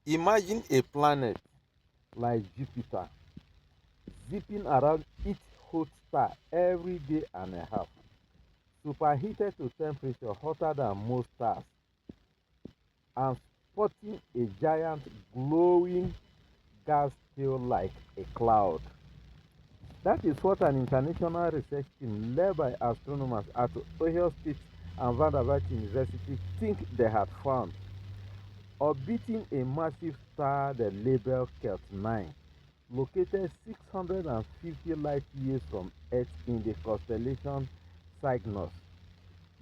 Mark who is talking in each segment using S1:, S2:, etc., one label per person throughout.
S1: Imagine a planet like Jupiter zipping around its host star every day and a half, superheated to temperature hotter than most stars, and spotting a giant glowing gas tail like a cloud. That is what an international research team led by astronomers at Ohio State and Vanderbilt University think they had found, orbiting a massive star they labeled Kelt 9, located 650 light years from Earth in the constellation Cygnus.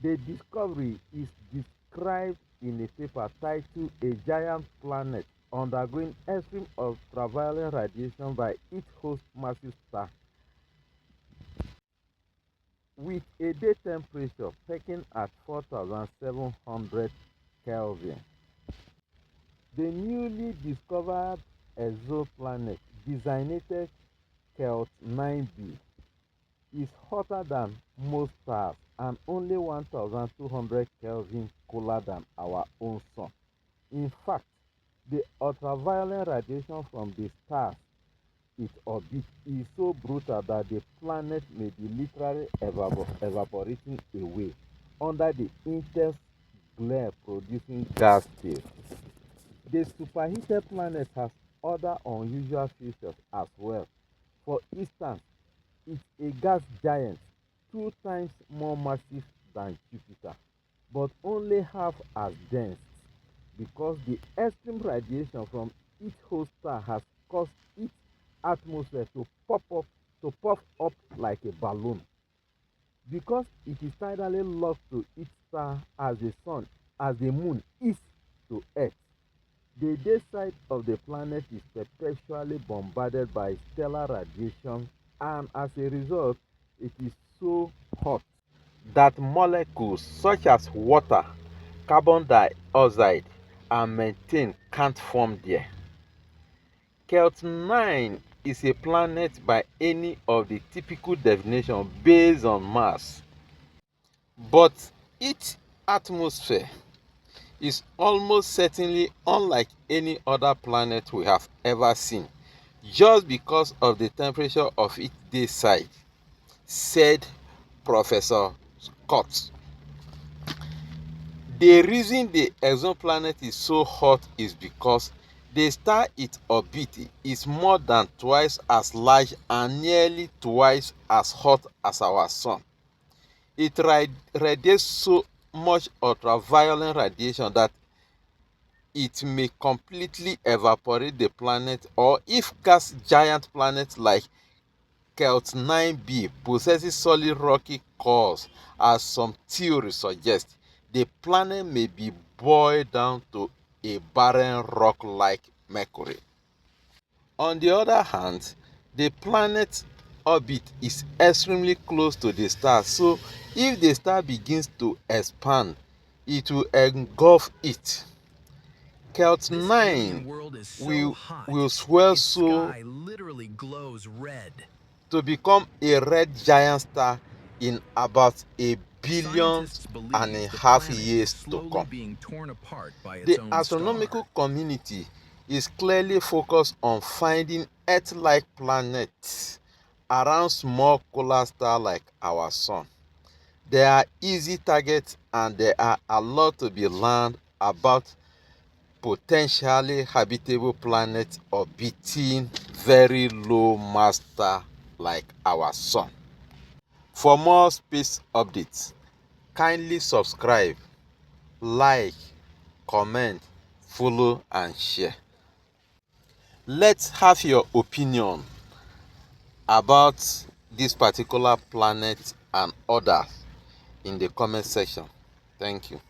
S1: The discovery is described in a paper titled A Giant Planet Undergoing Extreme Ultraviolet Radiation by its host massive star, with a day temperature peaking at 4,700 Kelvin. The newly discovered exoplanet, designated Kelt 9b, is hotter than most stars and only 1,200 Kelvin cooler than our own sun. In fact, the ultraviolet radiation from the stars it orbits is so brutal that the planet may be literally evaporating away under the intense glare producing gas tail. The superheated planet has other unusual features as well. For instance, it's a gas giant 2 times more massive than Jupiter, but only half as dense because the extreme radiation from its host star has caused its atmosphere to puff up like a balloon. Because it is tidally locked to its star as the moon is to Earth, the day side of the planet is perpetually bombarded by stellar radiation, and as a result, it is so hot that molecules such as water, carbon dioxide, and methane can't form there. Kelt 9 is a planet by any of the typical definitions based on mass, but its atmosphere is almost certainly unlike any other planet we have ever seen, just because of the temperature of its day side, said Professor Scott. The reason the exoplanet is so hot is because the star it orbits is more than twice as large and nearly twice as hot as our sun. It radiates so much ultraviolet radiation that it may completely evaporate the planet, or if gas giant planets like Kelt 9b possesses solid rocky cores, as some theories suggest, the planet may be boiled down to a barren rock like Mercury. On the other hand, the planet's orbit is extremely close to the star, so if the star begins to expand, it will engulf it. Kelt 9 will swell so to become a red giant star in about a billion and a half years to come. The astronomical community is clearly focused on finding Earth-like planets around small cooler stars like our sun. They are easy targets and there are a lot to be learned about potentially habitable planets orbiting very low mass stars like our sun. For more space updates, kindly subscribe, like, comment, follow and share. Let's have your opinion about this particular planet and others in the comment section. Thank you.